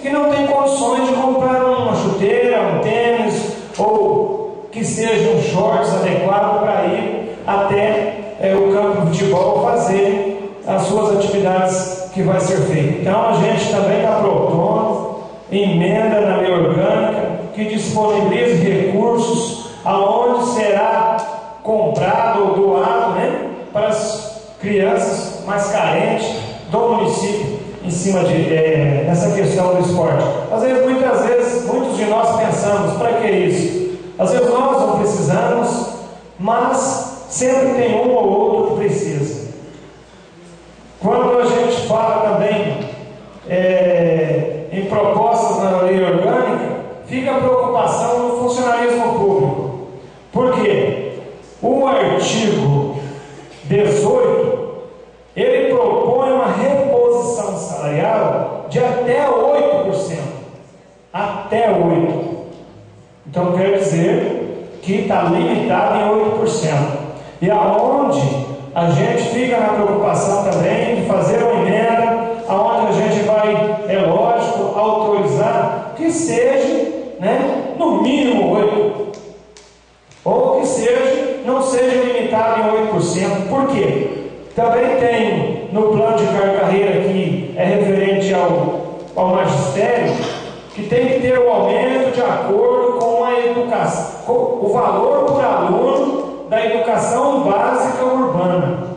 que não tem condições de comprar uma chuteira, um tênis, ou que seja um shorts adequado para ir até o campo de futebol fazer as suas atividades que vai ser feita. Então a gente também está propondo emenda na lei orgânica que disponibilize recursos aonde será comprado ou doado, né, para as crianças mais carentes do município em cima dessa questão do esporte. Muitas vezes, muitos de nós pensamos, para que isso? Às vezes nós não precisamos, mas sempre tem um ou outro que precisa. Quando a gente fala também em propostas na lei orgânica, fica a preocupação no funcionalismo público. Por quê? O artigo 18, ele propõe uma reposição salarial de até 8%. Até 8%. Então quer dizer que está limitado em 8%. E aonde a gente fica na preocupação também de fazer uma emenda, aonde a gente vai, é lógico, autorizar que seja, né, no mínimo 8%. Ou que seja, não seja limitado em 8%. Por quê? Também tem no plano de carreira que é referente ao magistério, que tem que ter o aumento de acordo com a educação, com o valor por aluno da educação básica urbana.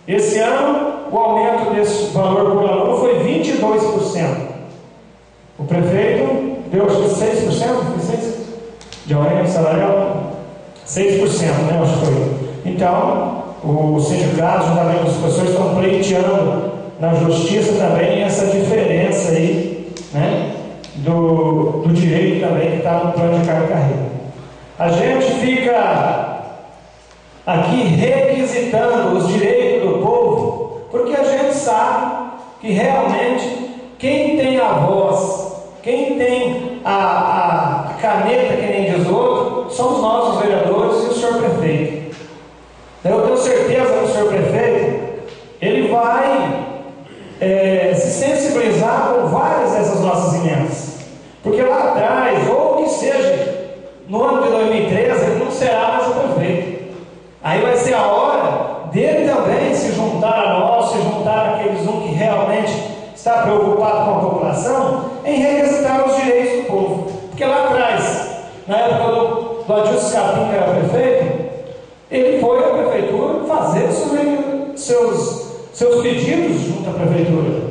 Esse ano, o aumento desse valor por aluno foi 22%. O prefeito deu acho que 6%, de aumento salarial? 6%, né? Acho que foi. Então, o sindicato, juntamente com os professores, estão pleiteando na justiça também essa diferença aí, né, do direito também que está no plano de carreira. A gente fica aqui requisitando os direitos do povo, porque a gente sabe que realmente quem tem a voz, quem tem a caneta, que nem diz o outro, somos nós, os vereadores, e o senhor prefeito. Eu tenho certeza que o senhor prefeito, ele vai se sensibilizar com várias dessas nossas emendas. Porque lá atrás, ou que seja, no ano de 2013, ele não será mais o prefeito. Aí vai ser a hora dele também se juntar a nós, se juntar àqueles que realmente está preocupado com a população, em requisitar os direitos do povo. Porque lá atrás, na época do Adilson Capim, que era prefeito, ele foi à prefeitura fazer seus pedidos junto à prefeitura.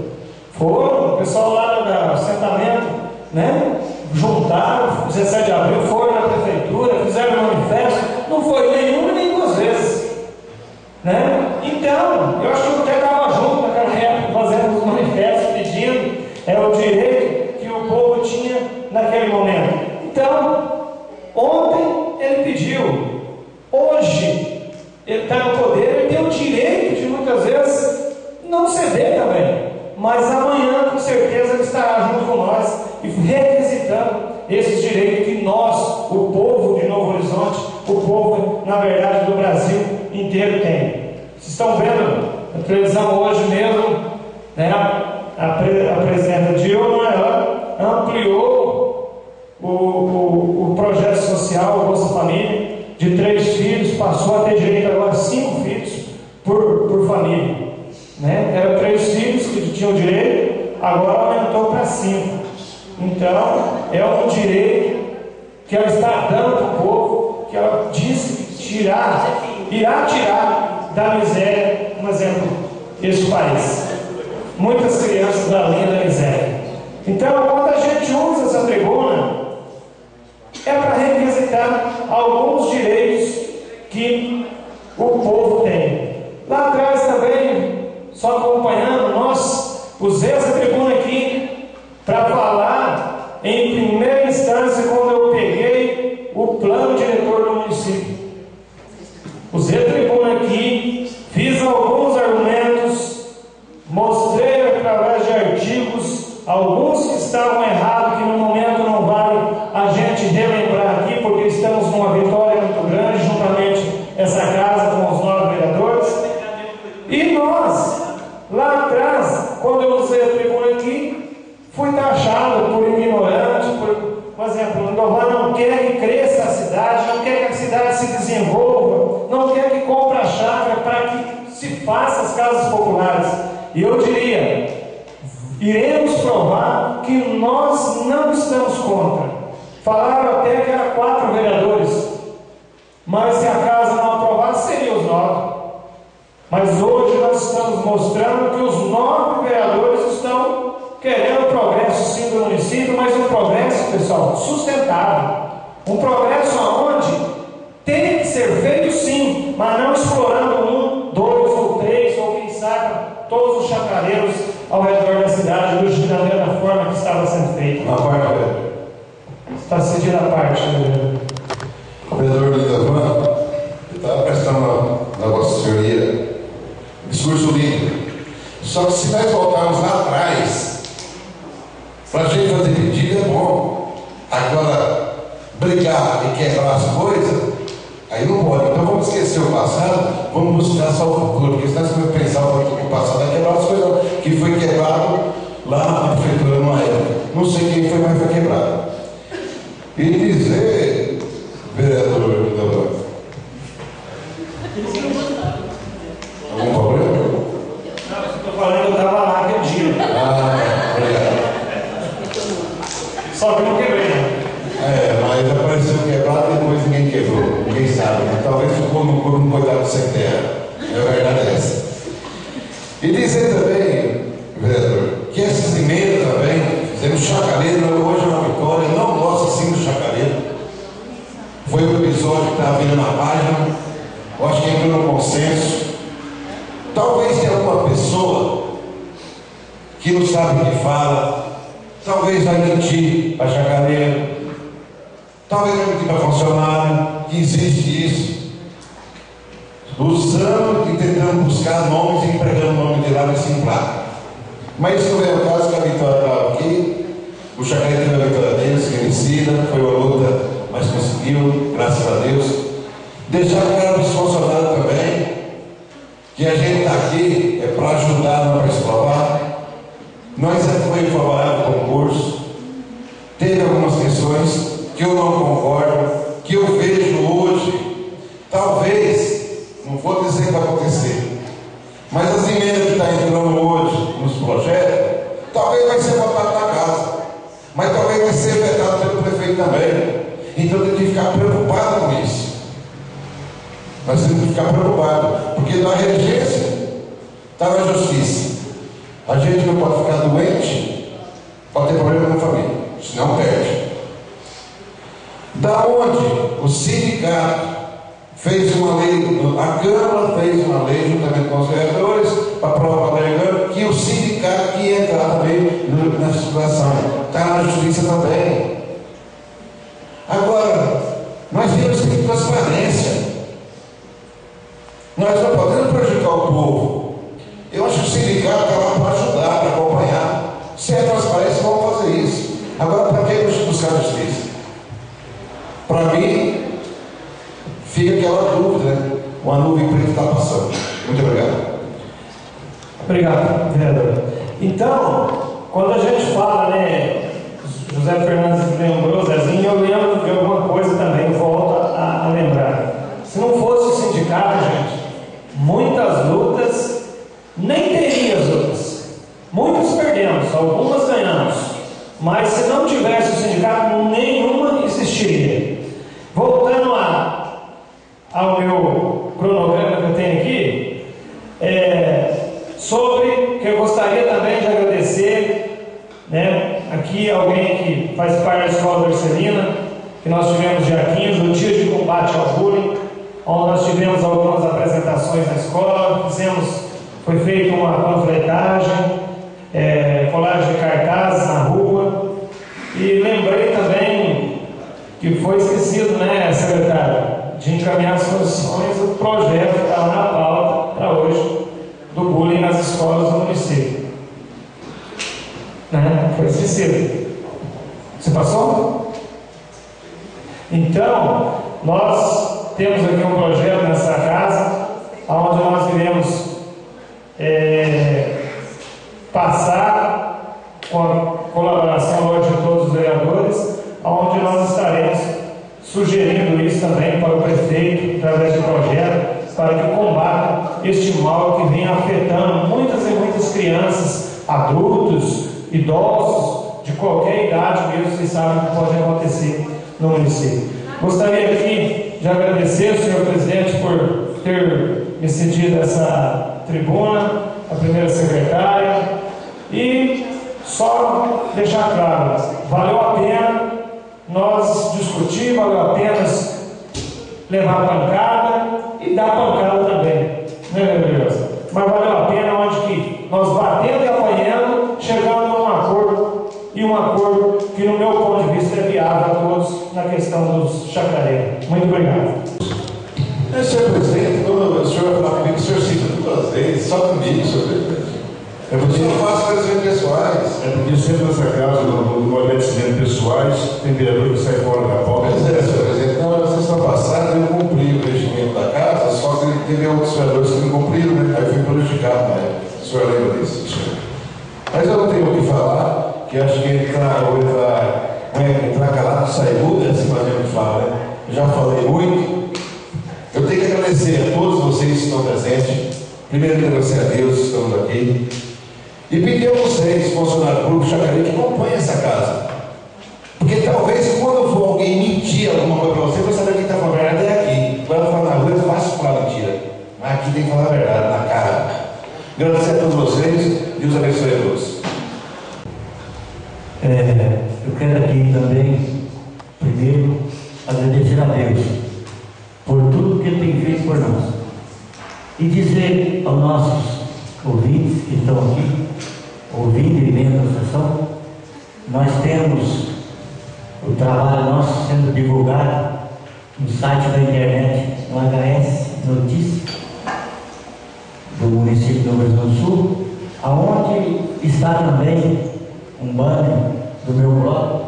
Foram, o pessoal lá do assentamento, né, juntaram, 17 de abril, foram na prefeitura, fizeram um manifesto, não foi nenhuma nem duas vezes, né? Então, eu acho que eu até estava junto naquela época, fazendo os manifestos, pedindo o direito que o povo tinha naquele momento. Então, ontem ele pediu, hoje ele está no poder, ele tem o direito de muitas vezes não ceder também, mas amanhã com certeza ele estará junto com nós e requisitando esses direitos que nós, o povo de Novo Horizonte, o povo, na verdade, do Brasil inteiro tem. Vocês estão vendo a televisão hoje mesmo, né? A presidenta Dilma, ela ampliou o projeto social, o Bolsa Família, de 3 filhos, passou a ter direito agora a 5 filhos por família, né? Eram 3 filhos que tinham direito, agora aumentou para 5. Então, é um direito que ela está dando para o povo, que ela disse que irá tirar da miséria, um exemplo, este país. Muitas crianças da linha da miséria. Então, quando a gente usa essa tribuna, é para requisitar alguns direitos que o povo tem. Lá atrás também, só acompanhando, nós usei essa tribuna aqui para falar em primeira instância quando eu peguei o plano diretor do município. Usei a tribuna aqui, fiz alguns argumentos, mostrei através de artigos alguns que estavam errados, que no momento não vale a gente relembrar aqui, porque estamos numa vitória muito grande, juntamente essa casa com os 9 vereadores. E nós, lá atrás, quando eu usei a tribuna aqui, fui taxado por por exemplo, Ndovan não quer que cresça a cidade, não quer que a cidade se desenvolva, não quer que compre a chácara para que se faça as casas populares. E eu diria, iremos provar que nós não estamos contra. Falaram até que eram 4 vereadores, mas se a casa não aprovasse, seriam os 9. Mas hoje nós estamos mostrando que os 9 vereadores estão querendo progresso sim do município, mas um progresso, pessoal, sustentável. Um progresso aonde tem que ser feito sim, mas não explorando 1, 2 ou 3, ou quem sabe todos os chacareiros ao redor da cidade, hoje da mesma forma que estava sendo feito. Na parte, vereador. Está cedido a parte, vereador. Vereador Ndovan, eu estava prestando na Vossa Senhoria discurso lindo. Só que se nós voltarmos lá atrás, para a gente fazer pedido é bom. Agora, brigar e quebrar as coisas, aí não pode. Então vamos esquecer o passado, vamos buscar só o futuro. Porque senão você vai pensar que o passado é quebrar as coisas que foi quebrado lá na prefeitura numa época. Não sei quem foi, mas foi quebrado. E dizer, vereador Ndovan, algum problema? Não, eu estou falando que eu estava lá aquele dia. Obrigado. Só que eu não quebrei, né? Mas apareceu quebrado e depois ninguém quebrou. Ninguém sabe. Talvez ficou no corpo um coitado sem terra. É verdade essa. E dizer também, vereador, que essas emendas também, fizemos chacareiro, hoje é uma vitória, não gosto assim do chacareiro. Foi o episódio que estava vindo na página, eu acho que entrou no consenso. Talvez tenha alguma pessoa que não sabe o que fala, talvez vai mentir para chacareiro, talvez vai mentir para funcionário, que existe isso, usando e tentando buscar nomes e empregando o nome de lá nesse placa. Mas isso não é o caso que a vitória estava aqui, o chacareiro teve a vitória deles, que vencida, foi uma luta, mas conseguiu, graças a Deus. Deixar claro para os funcionários também que a gente está aqui é para ajudar, não para exprovar. Nós já foi favorável ao concurso. Teve algumas questões que eu não concordo, que eu vejo hoje. Talvez, não vou dizer que vai acontecer, mas as emendas que estão entrando hoje nos projetos, talvez vai ser votado na casa, mas talvez vai ser vetado pelo prefeito também. Então tem que ficar preocupado com isso. Nós temos que ficar preocupados, porque na regência está na justiça. A gente não pode ficar doente, pode ter problema na família, senão perde. Da onde o sindicato fez uma lei, a Câmara fez uma lei juntamente com os vereadores para provar que o sindicato ia entrar também na situação. Está na justiça também. Agora, nós temos que ter transparência. Nós não podemos prejudicar o povo. Eu acho que o sindicato está lá para ajudar, para acompanhar. Se é transparência, vamos fazer isso. Agora, para que buscar justiça? Para mim, fica aquela dúvida, né? Uma nuvem preta está passando. Muito obrigado. Obrigado, vereador. Então, quando a gente fala, né, José Fernandes lembrou, Zezinho, eu lembro de alguma coisa também, volto a lembrar. Se não fosse o sindicato, gente, muitas lutas, nem teria as lutas. Muitas perdemos, algumas ganhamos. Mas se não tivesse o sindicato, nenhuma existiria. Voltando ao meu cronograma que eu tenho aqui, sobre que eu gostaria também de agradecer, né, aqui alguém que faz parte da Escola Bercelina, que nós tivemos dia 15, o dia de combate ao bullying, onde nós tivemos algumas apresentações na escola, foi feita uma panfletagem, colagem de cartazes na rua, e lembrei também que foi esquecido, né, secretário, de encaminhar as condições do projeto que estava na pauta para hoje, do bullying nas escolas do município. Né? Foi esquecido. Você passou? Então, nós temos aqui um projeto nessa casa, onde nós iremos passar com a colaboração hoje de todos os vereadores, onde nós estaremos sugerindo isso também para o prefeito, através de projeto, para que combata este mal que vem afetando muitas e muitas crianças, adultos, idosos, de qualquer idade mesmo, vocês sabem o que pode acontecer no município. Gostaria aqui de agradecer ao senhor presidente por ter me cedido essa tribuna, a primeira secretária, e só deixar claro, valeu a pena nós discutir, valeu a pena levar pancada e dar pancada também, né, meu Deus? Mas valeu a pena onde que nós batendo e apanhando, chegando num acordo, e um acordo que no meu ponto de vista é viável a todos na questão dos chacareiros. Muito obrigado. Senhor presidente, quando o senhor falar comigo, o senhor cita 2 vezes, só comigo, senhor presidente. Eu não faço agradecimentos pessoais. É porque sempre nessa casa, no agradecimento pessoais, tem vereador que sai fora da pauta. Pois é, senhor presidente. Na sessão passada eu cumpri o regimento da casa, só que teve outros vereadores que não cumpriram, né? Aí fui prejudicado, né? O senhor lembra disso, senhor? Mas eu não tenho o que falar, que acho que entrar calado, sai mudo, é assim mais ou menos fala, né? Já falei muito. Eu tenho que agradecer a todos vocês que estão presentes. Primeiro, agradecer a Deus que estamos aqui. E pedir a vocês, funcionários do Grupo Chacareiro, que acompanhem essa casa. Porque talvez quando for alguém mentir alguma coisa para você, você sabe que está falando a verdade é aqui. Quando fala na rua é fácil falar mentira. Mas aqui tem que falar a verdade, na cara. Agradecer a todos vocês. Deus abençoe a todos. Eu quero aqui também, primeiro, agradecer a Deus por tudo que Ele tem feito por nós. E dizer aos nossos ouvintes que estão aqui, ouvindo e vendo a sessão, nós temos o trabalho nosso sendo divulgado no site da internet, no HS Notícias do município do Rio Grande do Sul, aonde está também um banner do meu blog,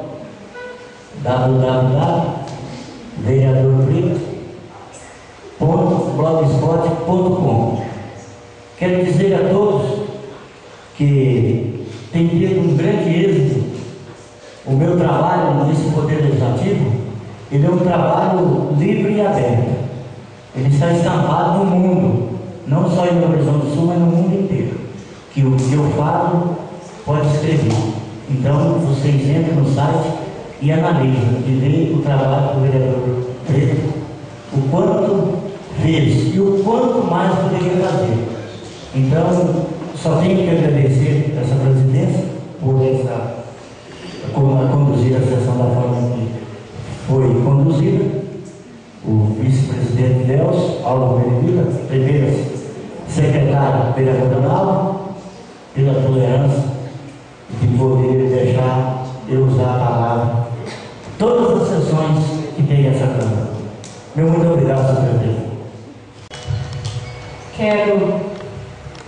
www.vereadorbrito.blogspot.com. Quero dizer a todos que tem tido um grande êxito o meu trabalho nesse Poder Legislativo. Ele é um trabalho livre e aberto. Ele está estampado no mundo, não só em Rio Grande do Sul, mas no mundo inteiro. Que o que eu falo pode escrever. Então, vocês entram no site e analisam e veem o trabalho do vereador Preto, o quanto fez e o quanto mais poderia fazer. Então, só tenho que agradecer essa presidência por conduzir a sessão da forma que foi conduzida, o vice-presidente Deus, Paulo Benedita, primeiro secretário vereador, pela tolerância de poder deixar eu usar a palavra todas as sessões que tem essa Câmara. Meu muito obrigado, senhor presidente. Quero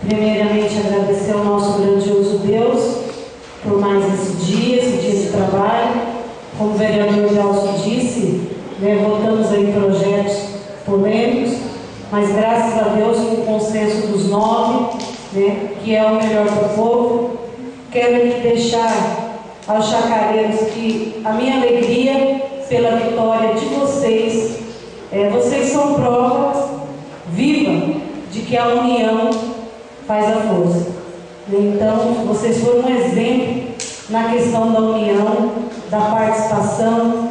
primeiramente agradecer ao nosso grandioso Deus por mais esse dia de trabalho. Como o vereador Gelson disse, votamos aí projetos polêmicos, mas graças a Deus com o consenso dos 9, que é o melhor para o povo. Quero aqui deixar aos chacareiros que a minha alegria pela vitória de vocês, vocês são prova viva de que a união faz a força. Então, vocês foram um exemplo na questão da união, da participação,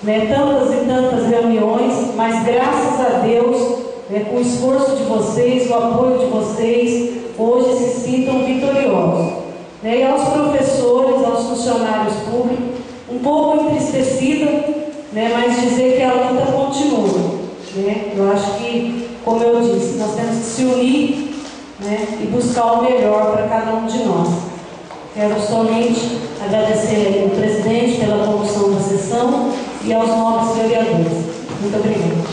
tantas e tantas reuniões, mas graças a Deus, com o esforço de vocês, o apoio de vocês, hoje se sintam vitoriosos. E aos professores, aos funcionários públicos, um pouco entristecida, mas dizer que a luta continua. Eu acho que, como eu disse, nós temos que se unir e buscar o melhor para cada um de nós. Quero somente agradecer ao presidente pela condução da sessão e aos nobres vereadores. Muito obrigada.